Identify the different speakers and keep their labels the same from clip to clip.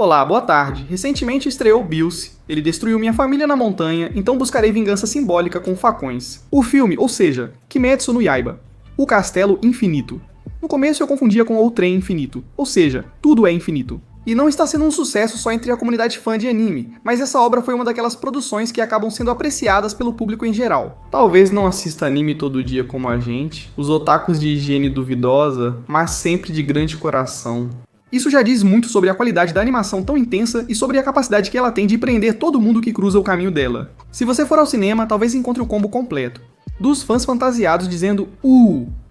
Speaker 1: Olá, boa tarde. Recentemente estreou Bills. Ele destruiu minha família na montanha, então buscarei vingança simbólica com facões. O filme, ou seja, Kimetsu no Yaiba. O Castelo Infinito. No começo eu confundia com O Trem Infinito, ou seja, tudo é infinito. E não está sendo um sucesso só entre a comunidade fã de anime, mas essa obra foi uma daquelas produções que acabam sendo apreciadas pelo público em geral. Talvez não assista anime todo dia como a gente, os otakus de higiene duvidosa, mas sempre de grande coração. Isso já diz muito sobre a qualidade da animação tão intensa e sobre a capacidade que ela tem de prender todo mundo que cruza o caminho dela. Se você for ao cinema, talvez encontre o combo completo. Dos fãs fantasiados dizendo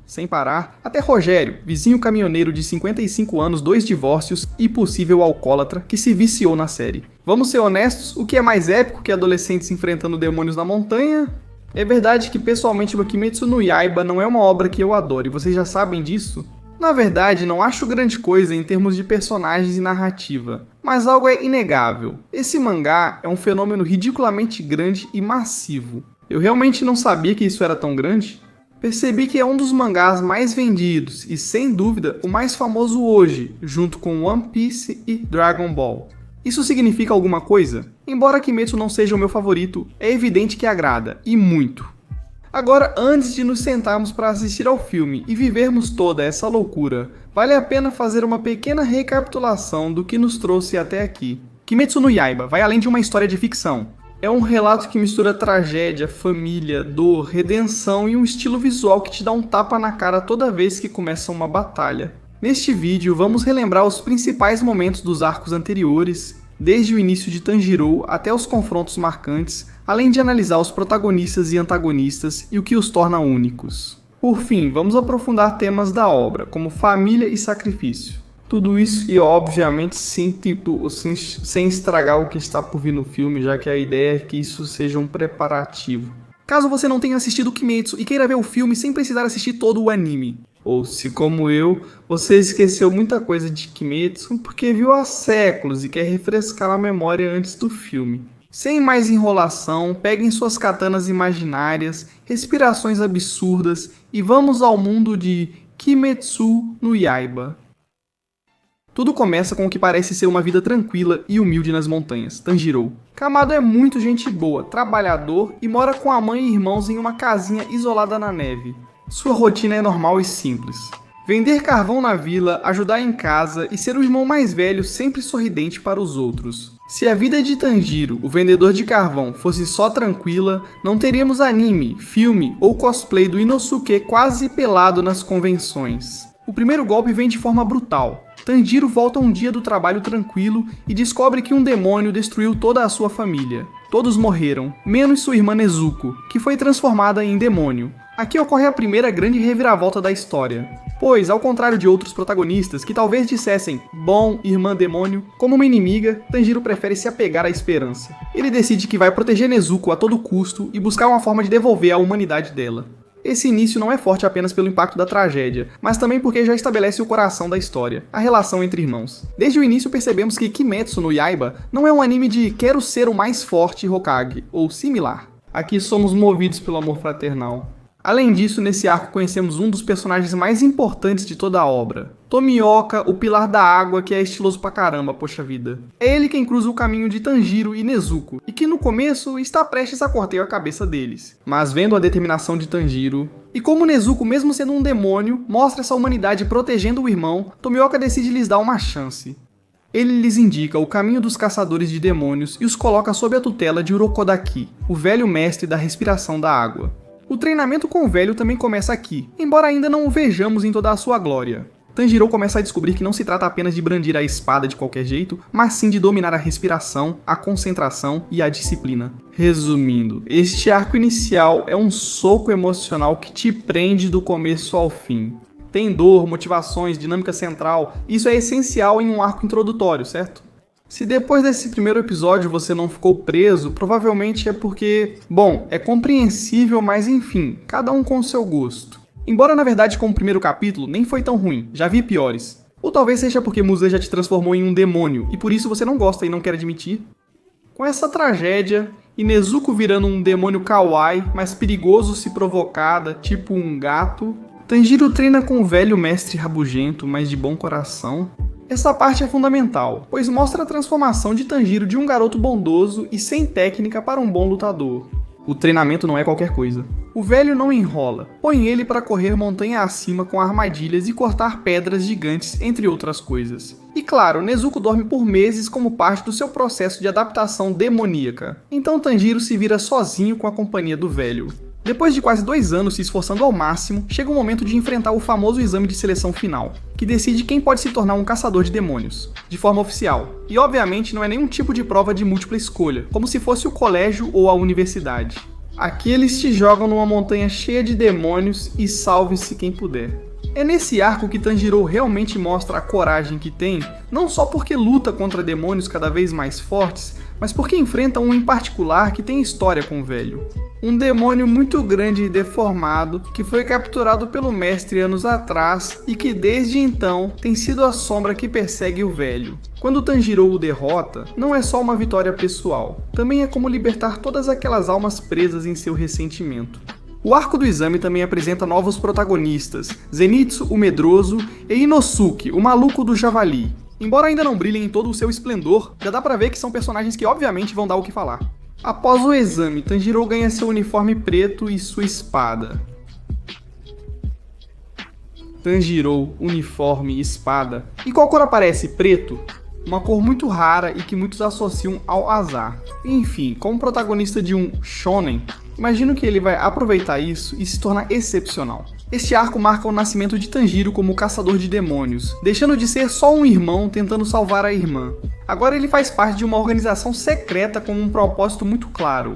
Speaker 1: sem parar, até Rogério, vizinho caminhoneiro de 55 anos, 2 divórcios e possível alcoólatra que se viciou na série. Vamos ser honestos, o que é mais épico que adolescentes enfrentando demônios na montanha? É verdade que pessoalmente o Kimetsu no Yaiba não é uma obra que eu adoro, e vocês já sabem disso? Na verdade, não acho grande coisa em termos de personagens e narrativa, mas algo é inegável. Esse mangá é um fenômeno ridiculamente grande e massivo. Eu realmente não sabia que isso era tão grande. Percebi que é um dos mangás mais vendidos e, sem dúvida, o mais famoso hoje, junto com One Piece e Dragon Ball. Isso significa alguma coisa? Embora Kimetsu não seja o meu favorito, é evidente que agrada, e muito. Agora, antes de nos sentarmos para assistir ao filme e vivermos toda essa loucura, vale a pena fazer uma pequena recapitulação do que nos trouxe até aqui. Kimetsu no Yaiba vai além de uma história de ficção. É um relato que mistura tragédia, família, dor, redenção e um estilo visual que te dá um tapa na cara toda vez que começa uma batalha. Neste vídeo, vamos relembrar os principais momentos dos arcos anteriores, desde o início de Tanjiro até os confrontos marcantes, além de analisar os protagonistas e antagonistas e o que os torna únicos. Por fim, vamos aprofundar temas da obra, como família e sacrifício. Tudo isso e, obviamente, sem estragar o que está por vir no filme, já que a ideia é que isso seja um preparativo. Caso você não tenha assistido Kimetsu e queira ver o filme sem precisar assistir todo o anime, ou se, como eu, você esqueceu muita coisa de Kimetsu porque viu há séculos e quer refrescar a memória antes do filme. Sem mais enrolação, peguem suas katanas imaginárias, respirações absurdas e vamos ao mundo de Kimetsu no Yaiba. Tudo começa com o que parece ser uma vida tranquila e humilde nas montanhas, Tanjiro. Kamado é muito gente boa, trabalhador e mora com a mãe e irmãos em uma casinha isolada na neve. Sua rotina é normal e simples. Vender carvão na vila, ajudar em casa e ser o irmão mais velho sempre sorridente para os outros. Se a vida de Tanjiro, o vendedor de carvão, fosse só tranquila, não teríamos anime, filme ou cosplay do Inosuke quase pelado nas convenções. O primeiro golpe vem de forma brutal. Tanjiro volta um dia do trabalho tranquilo e descobre que um demônio destruiu toda a sua família. Todos morreram, menos sua irmã Nezuko, que foi transformada em demônio. Aqui ocorre a primeira grande reviravolta da história. Pois, ao contrário de outros protagonistas que talvez dissessem bom, irmã demônio, como uma inimiga, Tanjiro prefere se apegar à esperança. Ele decide que vai proteger Nezuko a todo custo e buscar uma forma de devolver a humanidade dela. Esse início não é forte apenas pelo impacto da tragédia, mas também porque já estabelece o coração da história, a relação entre irmãos. Desde o início percebemos que Kimetsu no Yaiba não é um anime de quero ser o mais forte Hokage, ou similar. Aqui somos movidos pelo amor fraternal. Além disso, nesse arco conhecemos um dos personagens mais importantes de toda a obra. Tomioka, o pilar da água que é estiloso pra caramba, poxa vida. É ele quem cruza o caminho de Tanjiro e Nezuko, e que no começo está prestes a cortar a cabeça deles. Mas vendo a determinação de Tanjiro, e como Nezuko, mesmo sendo um demônio, mostra essa humanidade protegendo o irmão, Tomioka decide lhes dar uma chance. Ele lhes indica o caminho dos caçadores de demônios e os coloca sob a tutela de Urokodaki, o velho mestre da respiração da água. O treinamento com o velho também começa aqui, embora ainda não o vejamos em toda a sua glória. Tanjiro começa a descobrir que não se trata apenas de brandir a espada de qualquer jeito, mas sim de dominar a respiração, a concentração e a disciplina. Resumindo, este arco inicial é um soco emocional que te prende do começo ao fim. Tem dor, motivações, dinâmica central, isso é essencial em um arco introdutório, certo? Se depois desse primeiro episódio você não ficou preso, provavelmente é porque, bom, é compreensível, mas enfim, cada um com o seu gosto. Embora na verdade com o primeiro capítulo nem foi tão ruim, já vi piores. Ou talvez seja porque Muzan já te transformou em um demônio, e por isso você não gosta e não quer admitir. Com essa tragédia, e Nezuko virando um demônio kawaii, mas perigoso se provocada, tipo um gato, Tanjiro treina com o velho mestre rabugento, mas de bom coração. Essa parte é fundamental, pois mostra a transformação de Tanjiro de um garoto bondoso e sem técnica para um bom lutador. O treinamento não é qualquer coisa. O velho não enrola, põe ele para correr montanha acima com armadilhas e cortar pedras gigantes, entre outras coisas. E claro, Nezuko dorme por meses como parte do seu processo de adaptação demoníaca. Então Tanjiro se vira sozinho com a companhia do velho. Depois de quase 2 anos se esforçando ao máximo, chega o momento de enfrentar o famoso exame de seleção final, que decide quem pode se tornar um caçador de demônios, de forma oficial. E obviamente não é nenhum tipo de prova de múltipla escolha, como se fosse o colégio ou a universidade. Aqui eles te jogam numa montanha cheia de demônios e salve-se quem puder. É nesse arco que Tanjiro realmente mostra a coragem que tem, não só porque luta contra demônios cada vez mais fortes, mas porque enfrenta um em particular que tem história com o velho. Um demônio muito grande e deformado que foi capturado pelo mestre anos atrás e que desde então tem sido a sombra que persegue o velho. Quando Tanjiro o derrota, não é só uma vitória pessoal, também é como libertar todas aquelas almas presas em seu ressentimento. O arco do exame também apresenta novos protagonistas, Zenitsu, o medroso, e Inosuke, o maluco do javali. Embora ainda não brilhem em todo o seu esplendor, já dá pra ver que são personagens que obviamente vão dar o que falar. Após o exame, Tanjiro ganha seu uniforme preto e sua espada. Tanjiro, uniforme, espada. E qual cor aparece? Preto? Uma cor muito rara e que muitos associam ao azar. Enfim, como protagonista de um shonen, imagino que ele vai aproveitar isso e se tornar excepcional. Este arco marca o nascimento de Tanjiro como caçador de demônios, deixando de ser só um irmão tentando salvar a irmã. Agora ele faz parte de uma organização secreta com um propósito muito claro.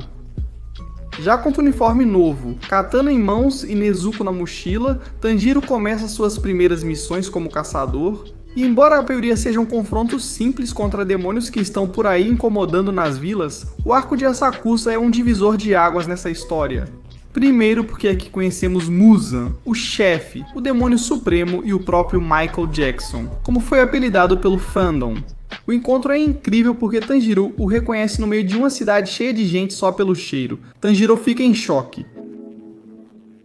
Speaker 1: Já com o uniforme novo, katana em mãos e Nezuko na mochila, Tanjiro começa suas primeiras missões como caçador. E embora a maioria sejam confrontos simples contra demônios que estão por aí incomodando nas vilas, o arco de Asakusa é um divisor de águas nessa história. Primeiro porque aqui conhecemos Muzan, o chefe, o demônio supremo e o próprio Michael Jackson, como foi apelidado pelo fandom. O encontro é incrível porque Tanjiro o reconhece no meio de uma cidade cheia de gente só pelo cheiro. Tanjiro fica em choque.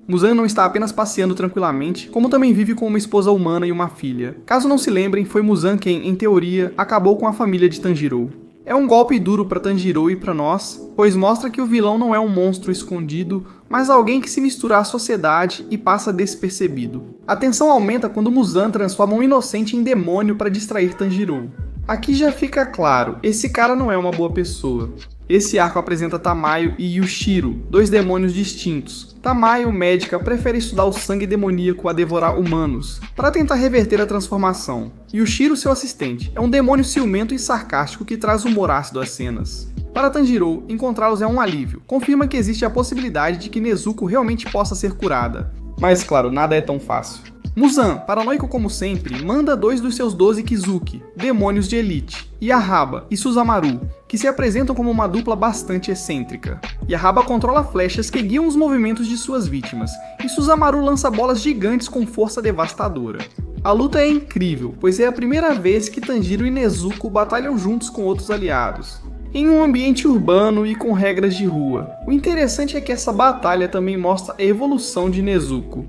Speaker 1: Muzan não está apenas passeando tranquilamente, como também vive com uma esposa humana e uma filha. Caso não se lembrem, foi Muzan quem, em teoria, acabou com a família de Tanjiro. É um golpe duro para Tanjiro e para nós, pois mostra que o vilão não é um monstro escondido, mas alguém que se mistura à sociedade e passa despercebido. A tensão aumenta quando Muzan transforma um inocente em demônio para distrair Tanjiro. Aqui já fica claro, esse cara não é uma boa pessoa. Esse arco apresenta Tamayo e Yushiro, 2 demônios distintos. Tamayo, médica, prefere estudar o sangue demoníaco a devorar humanos, para tentar reverter a transformação. Yushiro, seu assistente, é um demônio ciumento e sarcástico que traz humor ácido às cenas. Para Tanjiro, encontrá-los é um alívio, confirma que existe a possibilidade de que Nezuko realmente possa ser curada. Mas claro, nada é tão fácil. Muzan, paranoico como sempre, manda 2 dos seus 12 Kizuki, demônios de elite, Yahaba e Suzumaru, que se apresentam como uma dupla bastante excêntrica. Yahaba controla flechas que guiam os movimentos de suas vítimas, e Suzumaru lança bolas gigantes com força devastadora. A luta é incrível, pois é a primeira vez que Tanjiro e Nezuko batalham juntos com outros aliados, em um ambiente urbano e com regras de rua. O interessante é que essa batalha também mostra a evolução de Nezuko.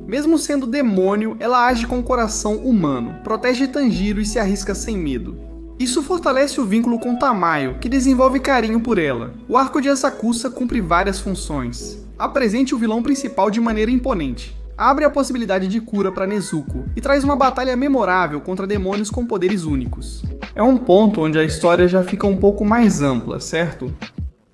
Speaker 1: Mesmo sendo demônio, ela age com o coração humano, protege Tanjiro e se arrisca sem medo. Isso fortalece o vínculo com Tamayo, que desenvolve carinho por ela. O arco de Asakusa cumpre várias funções. Apresente o vilão principal de maneira imponente. Abre a possibilidade de cura para Nezuko e traz uma batalha memorável contra demônios com poderes únicos. É um ponto onde a história já fica um pouco mais ampla, certo?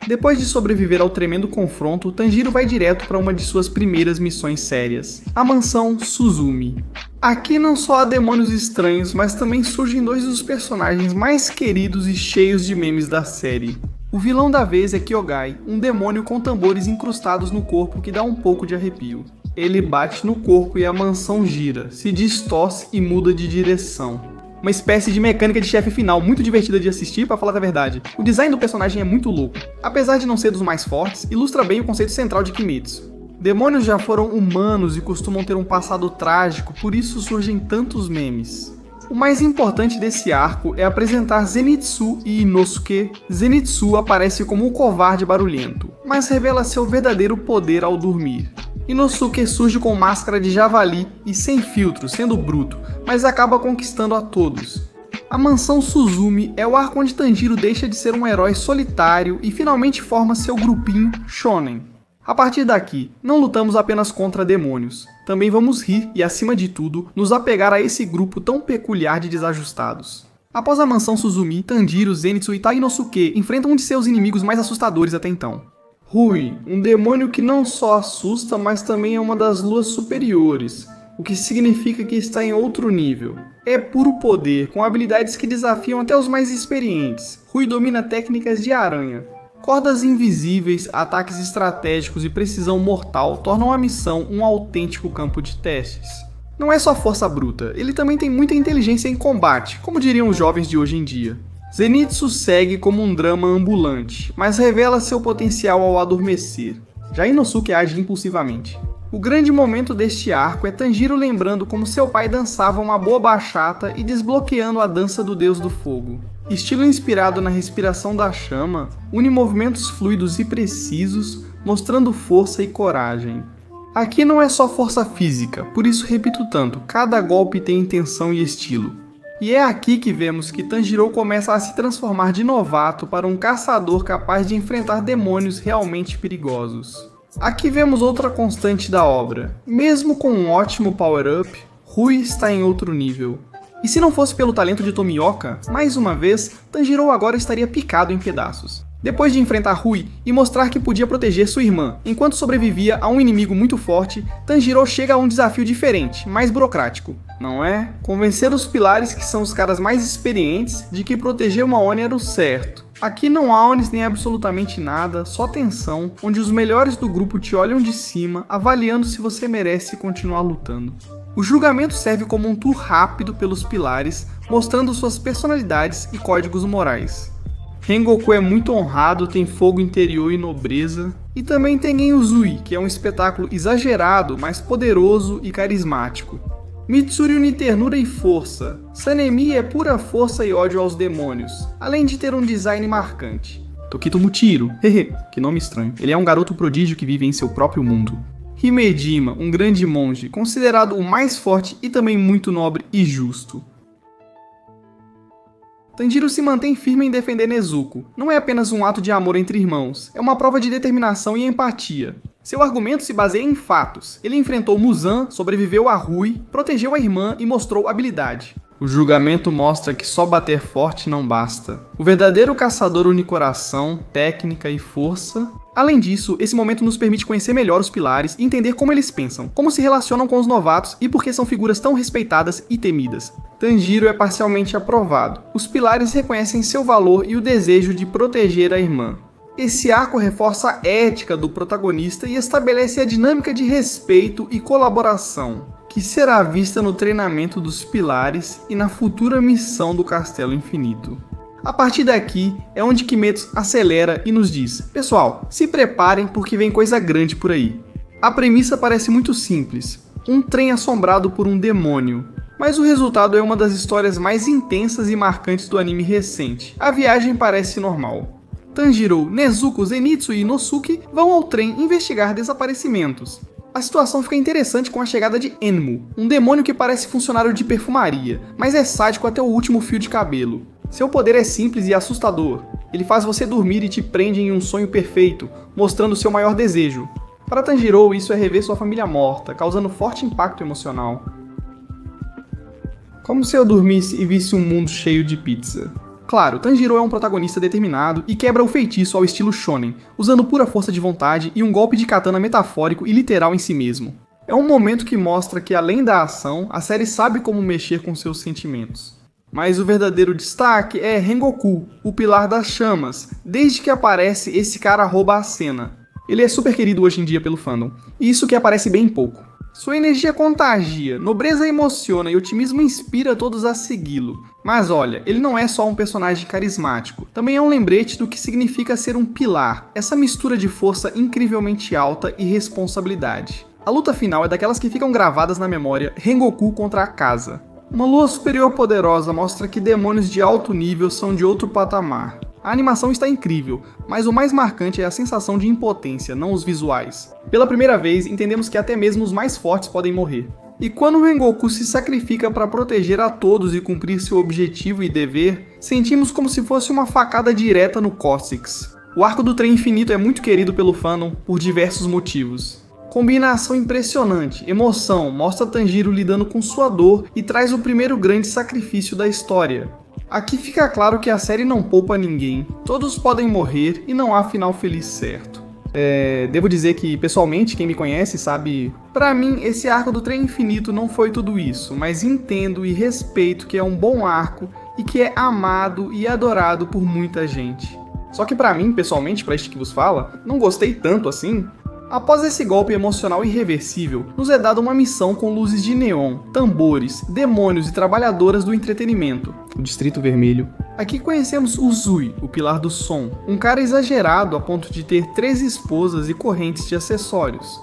Speaker 1: Depois de sobreviver ao tremendo confronto, Tanjiro vai direto para uma de suas primeiras missões sérias, a mansão Suzumi. Aqui não só há demônios estranhos, mas também surgem 2 dos personagens mais queridos e cheios de memes da série. O vilão da vez é Kyogai, um demônio com tambores incrustados no corpo que dá um pouco de arrepio. Ele bate no corpo e a mansão gira, se distorce e muda de direção. Uma espécie de mecânica de chefe final muito divertida de assistir, pra falar a verdade. O design do personagem é muito louco. Apesar de não ser dos mais fortes, ilustra bem o conceito central de Kimetsu. Demônios já foram humanos e costumam ter um passado trágico, por isso surgem tantos memes. O mais importante desse arco é apresentar Zenitsu e Inosuke. Zenitsu aparece como um covarde barulhento, mas revela seu verdadeiro poder ao dormir. Inosuke surge com máscara de javali e sem filtro, sendo bruto, mas acaba conquistando a todos. A mansão Suzumi é o arco onde Tanjiro deixa de ser um herói solitário e finalmente forma seu grupinho shonen. A partir daqui, não lutamos apenas contra demônios, também vamos rir e, acima de tudo, nos apegar a esse grupo tão peculiar de desajustados. Após a mansão Suzumi, Tanjiro, Zenitsu e Tainosuke enfrentam um de seus inimigos mais assustadores até então. Rui, um demônio que não só assusta, mas também é uma das luas superiores, o que significa que está em outro nível. É puro poder, com habilidades que desafiam até os mais experientes. Rui domina técnicas de aranha. Cordas invisíveis, ataques estratégicos e precisão mortal tornam a missão um autêntico campo de testes. Não é só força bruta, ele também tem muita inteligência em combate, como diriam os jovens de hoje em dia. Zenitsu segue como um drama ambulante, mas revela seu potencial ao adormecer. Já Inosuke age impulsivamente. O grande momento deste arco é Tanjiro lembrando como seu pai dançava uma boa bachata e desbloqueando a dança do deus do fogo. Estilo inspirado na respiração da chama, une movimentos fluidos e precisos, mostrando força e coragem. Aqui não é só força física, por isso repito tanto, cada golpe tem intenção e estilo. E é aqui que vemos que Tanjiro começa a se transformar de novato para um caçador capaz de enfrentar demônios realmente perigosos. Aqui vemos outra constante da obra. Mesmo com um ótimo power-up, Rui está em outro nível. E se não fosse pelo talento de Tomioka, mais uma vez, Tanjiro agora estaria picado em pedaços. Depois de enfrentar Rui e mostrar que podia proteger sua irmã enquanto sobrevivia a um inimigo muito forte, Tanjiro chega a um desafio diferente, mais burocrático, não é? Convencer os pilares, que são os caras mais experientes, de que proteger uma Oni era o certo. Aqui não há Onis nem absolutamente nada, só tensão, onde os melhores do grupo te olham de cima, avaliando se você merece continuar lutando. O julgamento serve como um tour rápido pelos pilares, mostrando suas personalidades e códigos morais. Rengoku é muito honrado, tem fogo interior e nobreza. E também tem Genuzui, que é um espetáculo exagerado, mas poderoso e carismático. Mitsuri une ternura e força. Sanemi é pura força e ódio aos demônios, além de ter um design marcante. Tokito Muchiro, que nome estranho. Ele é um garoto prodígio que vive em seu próprio mundo. Himejima, um grande monge, considerado o mais forte e também muito nobre e justo. Tanjiro se mantém firme em defender Nezuko. Não é apenas um ato de amor entre irmãos, é uma prova de determinação e empatia. Seu argumento se baseia em fatos. Ele enfrentou Muzan, sobreviveu a Rui, protegeu a irmã e mostrou habilidade. O julgamento mostra que só bater forte não basta. O verdadeiro caçador une coração, técnica e força. Além disso, esse momento nos permite conhecer melhor os pilares e entender como eles pensam, como se relacionam com os novatos e por que são figuras tão respeitadas e temidas. Tanjiro é parcialmente aprovado. Os pilares reconhecem seu valor e o desejo de proteger a irmã. Esse arco reforça a ética do protagonista e estabelece a dinâmica de respeito e colaboração, que será vista no treinamento dos pilares e na futura missão do Castelo Infinito. A partir daqui é onde Kimetsu acelera e nos diz: pessoal, se preparem porque vem coisa grande por aí. A premissa parece muito simples, um trem assombrado por um demônio, mas o resultado é uma das histórias mais intensas e marcantes do anime recente. A viagem parece normal. Tanjiro, Nezuko, Zenitsu e Inosuke vão ao trem investigar desaparecimentos. A situação fica interessante com a chegada de Enmu, um demônio que parece funcionário de perfumaria, mas é sádico até o último fio de cabelo. Seu poder é simples e assustador. Ele faz você dormir e te prende em um sonho perfeito, mostrando seu maior desejo. Para Tanjiro, isso é rever sua família morta, causando forte impacto emocional. Como se eu dormisse e visse um mundo cheio de pizza. Claro, Tanjiro é um protagonista determinado e quebra o feitiço ao estilo shonen, usando pura força de vontade e um golpe de katana metafórico e literal em si mesmo. É um momento que mostra que, além da ação, a série sabe como mexer com seus sentimentos. Mas o verdadeiro destaque é Rengoku, o pilar das chamas. Desde que aparece, esse cara rouba a cena. Ele é super querido hoje em dia pelo fandom, e isso que aparece bem pouco. Sua energia contagia, nobreza emociona e otimismo inspira todos a segui-lo. Mas olha, ele não é só um personagem carismático, também é um lembrete do que significa ser um pilar, essa mistura de força incrivelmente alta e responsabilidade. A luta final é daquelas que ficam gravadas na memória, Rengoku contra a casa. Uma lua superior poderosa mostra que demônios de alto nível são de outro patamar. A animação está incrível, mas o mais marcante é a sensação de impotência, não os visuais. Pela primeira vez, entendemos que até mesmo os mais fortes podem morrer. E quando o Rengoku se sacrifica para proteger a todos e cumprir seu objetivo e dever, sentimos como se fosse uma facada direta no cóccix. O arco do trem infinito é muito querido pelo fandom por diversos motivos. Combinação impressionante, emoção, mostra Tanjiro lidando com sua dor e traz o primeiro grande sacrifício da história. Aqui fica claro que a série não poupa ninguém, todos podem morrer e não há final feliz certo. Devo dizer que, pessoalmente, quem me conhece sabe, pra mim, esse arco do trem infinito não foi tudo isso, mas entendo e respeito que é um bom arco e que é amado e adorado por muita gente. Só que pra mim, pessoalmente, pra este que vos fala, não gostei tanto assim. Após esse golpe emocional irreversível, nos é dada uma missão com luzes de neon, tambores, demônios e trabalhadoras do entretenimento, o Distrito Vermelho. Aqui conhecemos Uzui, o pilar do som, um cara exagerado a ponto de ter 3 esposas e correntes de acessórios.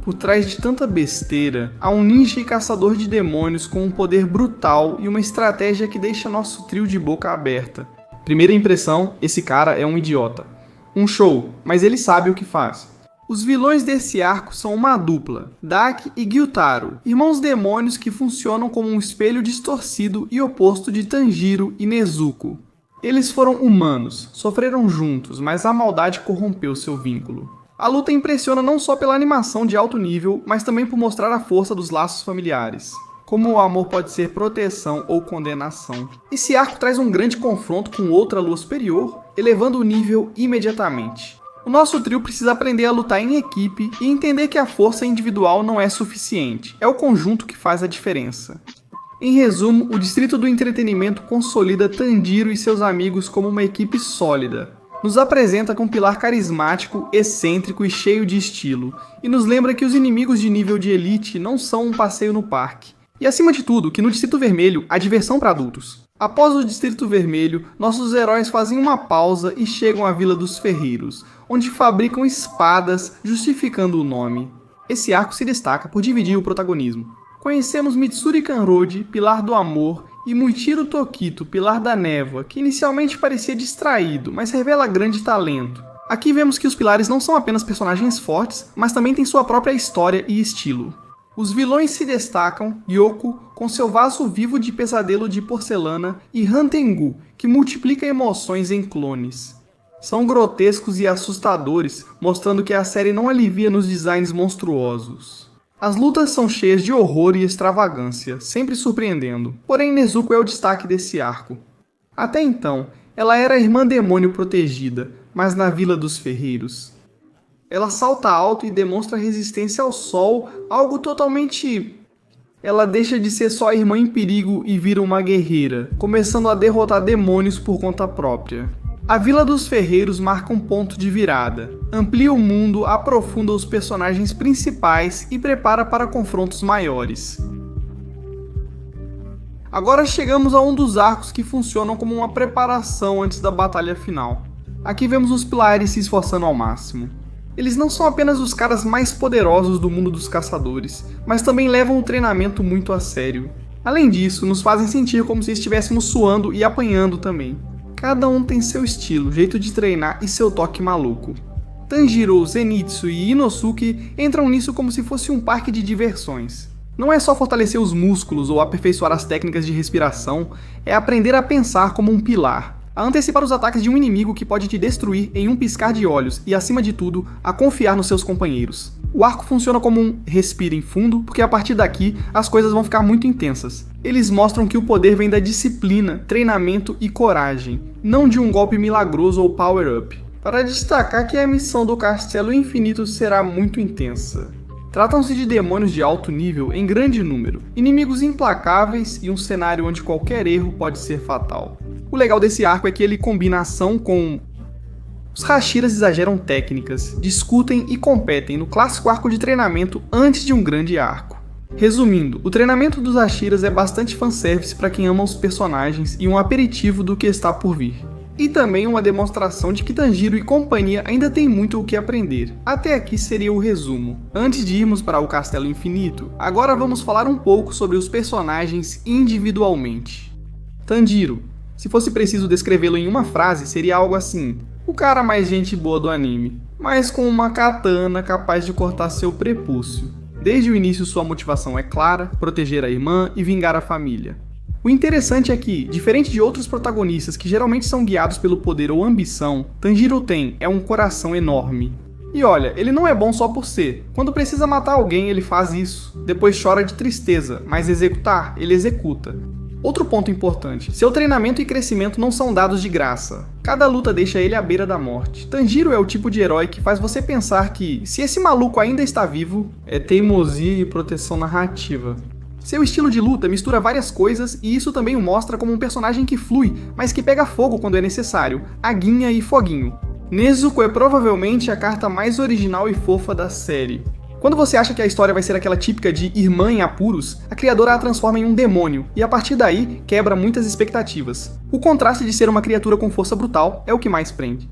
Speaker 1: Por trás de tanta besteira, há um ninja e caçador de demônios com um poder brutal e uma estratégia que deixa nosso trio de boca aberta. Primeira impressão, esse cara é um idiota. Um show, mas ele sabe o que faz. Os vilões desse arco são uma dupla, Daki e Gyutaro, irmãos demônios que funcionam como um espelho distorcido e oposto de Tanjiro e Nezuko. Eles foram humanos, sofreram juntos, mas a maldade corrompeu seu vínculo. A luta impressiona não só pela animação de alto nível, mas também por mostrar a força dos laços familiares. Como o amor pode ser proteção ou condenação. Esse arco traz um grande confronto com outra lua superior, elevando o nível imediatamente. O nosso trio precisa aprender a lutar em equipe e entender que a força individual não é suficiente, é o conjunto que faz a diferença. Em resumo, o Distrito do Entretenimento consolida Tanjiro e seus amigos como uma equipe sólida. Nos apresenta com um pilar carismático, excêntrico e cheio de estilo, e nos lembra que os inimigos de nível de elite não são um passeio no parque. E acima de tudo, que no Distrito Vermelho há diversão para adultos. Após o Distrito Vermelho, nossos heróis fazem uma pausa e chegam à Vila dos Ferreiros, onde fabricam espadas, justificando o nome. Esse arco se destaca por dividir o protagonismo. Conhecemos Mitsuri Kanroji, pilar do amor, e Muichiro Tokito, pilar da névoa, que inicialmente parecia distraído, mas revela grande talento. Aqui vemos que os pilares não são apenas personagens fortes, mas também têm sua própria história e estilo. Os vilões se destacam Yoko, com seu vaso vivo de pesadelo de porcelana, e Hantengu, que multiplica emoções em clones. São grotescos e assustadores, mostrando que a série não alivia nos designs monstruosos. As lutas são cheias de horror e extravagância, sempre surpreendendo, porém Nezuko é o destaque desse arco. Até então, ela era a irmã demônio protegida, mas na Vila dos Ferreiros. Ela salta alto e demonstra resistência ao sol, algo totalmente... Ela deixa de ser só a irmã em perigo e vira uma guerreira, começando a derrotar demônios por conta própria. A Vila dos Ferreiros marca um ponto de virada, amplia o mundo, aprofunda os personagens principais e prepara para confrontos maiores. Agora chegamos a um dos arcos que funcionam como uma preparação antes da batalha final. Aqui vemos os pilares se esforçando ao máximo. Eles não são apenas os caras mais poderosos do mundo dos caçadores, mas também levam o treinamento muito a sério. Além disso, nos fazem sentir como se estivéssemos suando e apanhando também. Cada um tem seu estilo, jeito de treinar e seu toque maluco. Tanjiro, Zenitsu e Inosuke entram nisso como se fosse um parque de diversões. Não é só fortalecer os músculos ou aperfeiçoar as técnicas de respiração, é aprender a pensar como um pilar. A antecipar os ataques de um inimigo que pode te destruir em um piscar de olhos e, acima de tudo, a confiar nos seus companheiros. O arco funciona como um respirem fundo, porque a partir daqui as coisas vão ficar muito intensas. Eles mostram que o poder vem da disciplina, treinamento e coragem, não de um golpe milagroso ou power-up. Para destacar que a missão do Castelo Infinito será muito intensa. Tratam-se de demônios de alto nível em grande número, inimigos implacáveis e um cenário onde qualquer erro pode ser fatal. O legal desse arco é que ele combina ação com... Os Hashiras exageram técnicas, discutem e competem no clássico arco de treinamento antes de um grande arco. Resumindo, o treinamento dos Hashiras é bastante fanservice para quem ama os personagens e um aperitivo do que está por vir. E também uma demonstração de que Tanjiro e companhia ainda tem muito o que aprender. Até aqui seria o resumo. Antes de irmos para o Castelo Infinito, agora vamos falar um pouco sobre os personagens individualmente. Tanjiro. Se fosse preciso descrevê-lo em uma frase, seria algo assim: o cara mais gente boa do anime, mas com uma katana capaz de cortar seu prepúcio. Desde o início sua motivação é clara, proteger a irmã e vingar a família. O interessante é que, diferente de outros protagonistas que geralmente são guiados pelo poder ou ambição, Tanjiro tem um coração enorme. E olha, ele não é bom só por ser. Quando precisa matar alguém, ele faz isso. Depois chora de tristeza, mas executar, ele executa. Outro ponto importante, seu treinamento e crescimento não são dados de graça. Cada luta deixa ele à beira da morte. Tanjiro é o tipo de herói que faz você pensar que, se esse maluco ainda está vivo, é teimosia e proteção narrativa. Seu estilo de luta mistura várias coisas e isso também o mostra como um personagem que flui, mas que pega fogo quando é necessário, aguinha e foguinho. Nezuko é provavelmente a carta mais original e fofa da série. Quando você acha que a história vai ser aquela típica de irmã em apuros, a criadora a transforma em um demônio, e a partir daí quebra muitas expectativas. O contraste de ser uma criatura com força brutal é o que mais prende.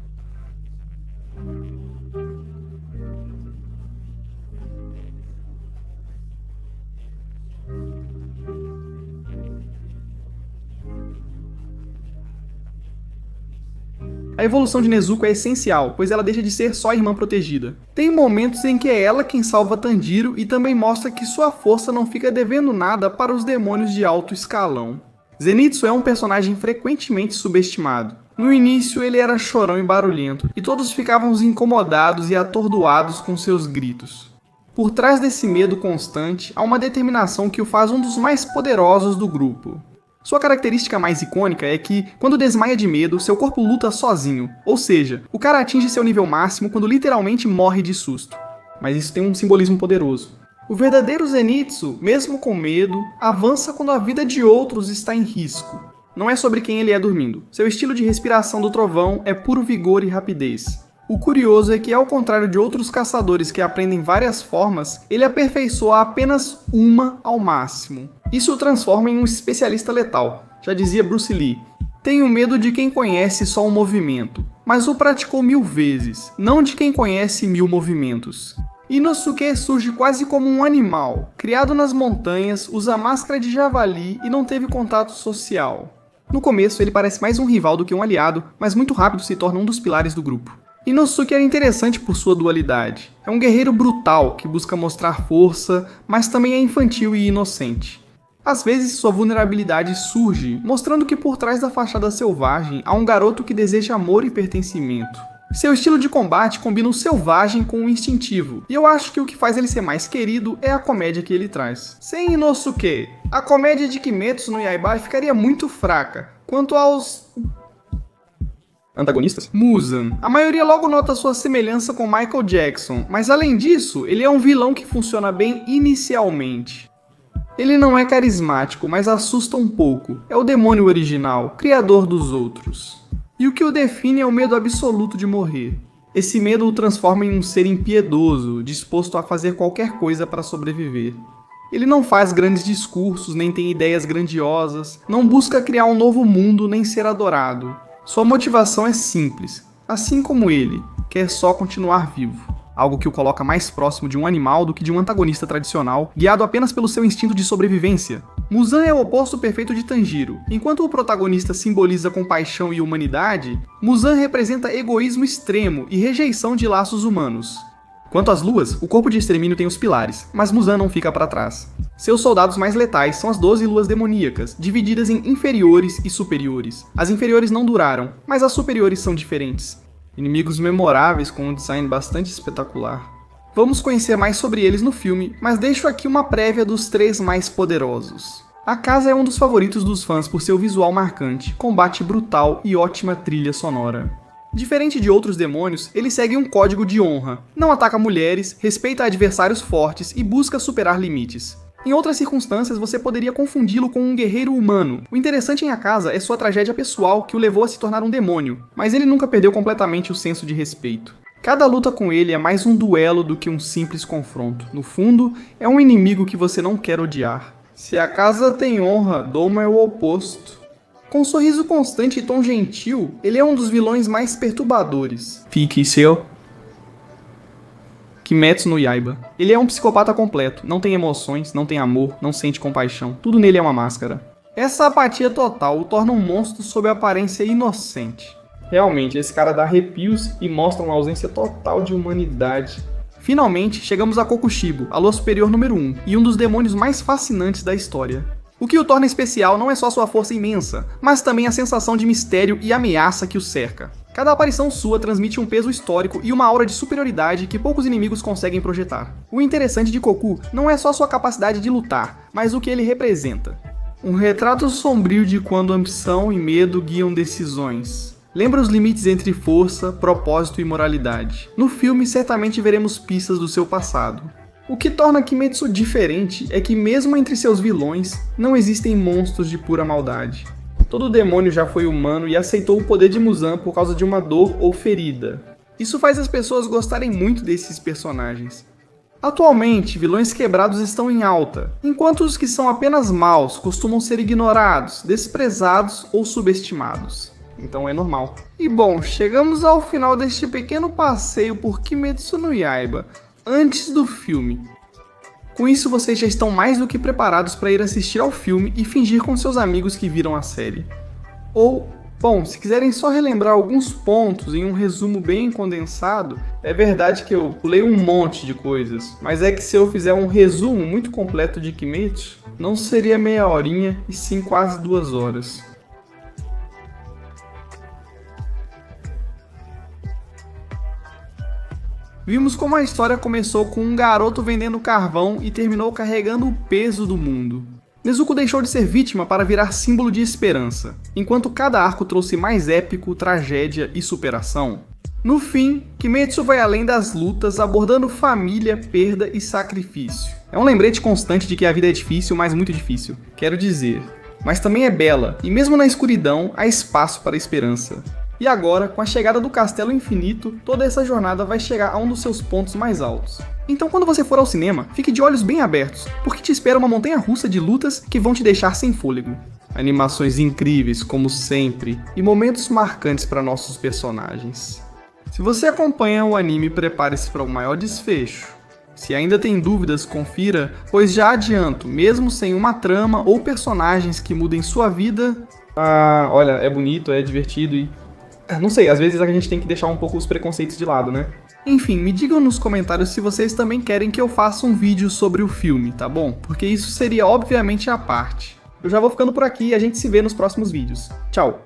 Speaker 1: A evolução de Nezuko é essencial, pois ela deixa de ser só a irmã protegida. Tem momentos em que é ela quem salva Tanjiro e também mostra que sua força não fica devendo nada para os demônios de alto escalão. Zenitsu é um personagem frequentemente subestimado. No início ele era chorão e barulhento, e todos ficavam incomodados e atordoados com seus gritos. Por trás desse medo constante, há uma determinação que o faz um dos mais poderosos do grupo. Sua característica mais icônica é que, quando desmaia de medo, seu corpo luta sozinho, ou seja, o cara atinge seu nível máximo quando literalmente morre de susto. Mas isso tem um simbolismo poderoso. O verdadeiro Zenitsu, mesmo com medo, avança quando a vida de outros está em risco. Não é sobre quem ele é dormindo. Seu estilo de respiração do trovão é puro vigor e rapidez. O curioso é que, ao contrário de outros caçadores que aprendem várias formas, ele aperfeiçoa apenas uma ao máximo. Isso o transforma em um especialista letal. Já dizia Bruce Lee, tenho medo de quem conhece só um movimento, mas o praticou 1000 vezes, não de quem conhece 1000 movimentos. Inosuke surge quase como um animal, criado nas montanhas, usa máscara de javali e não teve contato social. No começo ele parece mais um rival do que um aliado, mas muito rápido se torna um dos pilares do grupo. Inosuke era interessante por sua dualidade. É um guerreiro brutal que busca mostrar força, mas também é infantil e inocente. Às vezes sua vulnerabilidade surge, mostrando que por trás da fachada selvagem há um garoto que deseja amor e pertencimento. Seu estilo de combate combina o selvagem com o instintivo, e eu acho que o que faz ele ser mais querido é a comédia que ele traz. Sem Inosuke, a comédia de Kimetsu no Yaiba ficaria muito fraca. Quanto aos antagonistas? Muzan. A maioria logo nota sua semelhança com Michael Jackson, mas além disso, ele é um vilão que funciona bem inicialmente. Ele não é carismático, mas assusta um pouco. É o demônio original, criador dos outros. E o que o define é o medo absoluto de morrer. Esse medo o transforma em um ser impiedoso, disposto a fazer qualquer coisa para sobreviver. Ele não faz grandes discursos, nem tem ideias grandiosas, não busca criar um novo mundo, nem ser adorado. Sua motivação é simples, assim como ele, quer só continuar vivo. Algo que o coloca mais próximo de um animal do que de um antagonista tradicional, guiado apenas pelo seu instinto de sobrevivência. Muzan é o oposto perfeito de Tanjiro. Enquanto o protagonista simboliza compaixão e humanidade, Muzan representa egoísmo extremo e rejeição de laços humanos. Quanto às luas, o corpo de extermínio tem os pilares, mas Muzan não fica para trás. Seus soldados mais letais são as 12 luas demoníacas, divididas em inferiores e superiores. As inferiores não duraram, mas as superiores são diferentes. Inimigos memoráveis com um design bastante espetacular. Vamos conhecer mais sobre eles no filme, mas deixo aqui uma prévia dos 3 mais poderosos. A casa é um dos favoritos dos fãs por seu visual marcante, combate brutal e ótima trilha sonora. Diferente de outros demônios, ele segue um código de honra. Não ataca mulheres, respeita adversários fortes e busca superar limites. Em outras circunstâncias, você poderia confundi-lo com um guerreiro humano. O interessante em Akaza é sua tragédia pessoal que o levou a se tornar um demônio, mas ele nunca perdeu completamente o senso de respeito. Cada luta com ele é mais um duelo do que um simples confronto. No fundo, é um inimigo que você não quer odiar. Se Akaza tem honra, Doma é o oposto. Com um sorriso constante e tom gentil, ele é um dos vilões mais perturbadores. Fique seu Kimetsu no Yaiba. Ele é um psicopata completo, não tem emoções, não tem amor, não sente compaixão, tudo nele é uma máscara. Essa apatia total o torna um monstro sob aparência inocente. Realmente, esse cara dá arrepios e mostra uma ausência total de humanidade. Finalmente, chegamos a Kokushibo, a lua superior número 1, e um dos demônios mais fascinantes da história. O que o torna especial não é só sua força imensa, mas também a sensação de mistério e ameaça que o cerca. Cada aparição sua transmite um peso histórico e uma aura de superioridade que poucos inimigos conseguem projetar. O interessante de Koku não é só sua capacidade de lutar, mas o que ele representa. Um retrato sombrio de quando ambição e medo guiam decisões. Lembra os limites entre força, propósito e moralidade. No filme, certamente veremos pistas do seu passado. O que torna Kimetsu diferente é que mesmo entre seus vilões, não existem monstros de pura maldade. Todo demônio já foi humano e aceitou o poder de Muzan por causa de uma dor ou ferida. Isso faz as pessoas gostarem muito desses personagens. Atualmente, vilões quebrados estão em alta, enquanto os que são apenas maus costumam ser ignorados, desprezados ou subestimados. Então é normal. E bom, chegamos ao final deste pequeno passeio por Kimetsu no Yaiba, antes do filme. Com isso, vocês já estão mais do que preparados para ir assistir ao filme e fingir com seus amigos que viram a série. Ou, bom, se quiserem só relembrar alguns pontos em um resumo bem condensado, é verdade que eu pulei um monte de coisas, mas é que se eu fizer um resumo muito completo de Kimetsu, não seria meia horinha e sim quase 2 horas. Vimos como a história começou com um garoto vendendo carvão e terminou carregando o peso do mundo. Nezuko deixou de ser vítima para virar símbolo de esperança, enquanto cada arco trouxe mais épico, tragédia e superação. No fim, Kimetsu vai além das lutas, abordando família, perda e sacrifício. É um lembrete constante de que a vida é difícil, mas muito difícil, quero dizer. Mas também é bela, e mesmo na escuridão, há espaço para a esperança. E agora, com a chegada do Castelo Infinito, toda essa jornada vai chegar a um dos seus pontos mais altos. Então quando você for ao cinema, fique de olhos bem abertos, porque te espera uma montanha-russa de lutas que vão te deixar sem fôlego. Animações incríveis, como sempre, e momentos marcantes para nossos personagens. Se você acompanha o anime, prepare-se para o maior desfecho. Se ainda tem dúvidas, confira, pois já adianto, mesmo sem uma trama ou personagens que mudem sua vida... olha, é bonito, é divertido e... não sei, às vezes a gente tem que deixar um pouco os preconceitos de lado, né? Enfim, me digam nos comentários se vocês também querem que eu faça um vídeo sobre o filme, tá bom? Porque isso seria obviamente à parte. Eu já vou ficando por aqui e a gente se vê nos próximos vídeos. Tchau!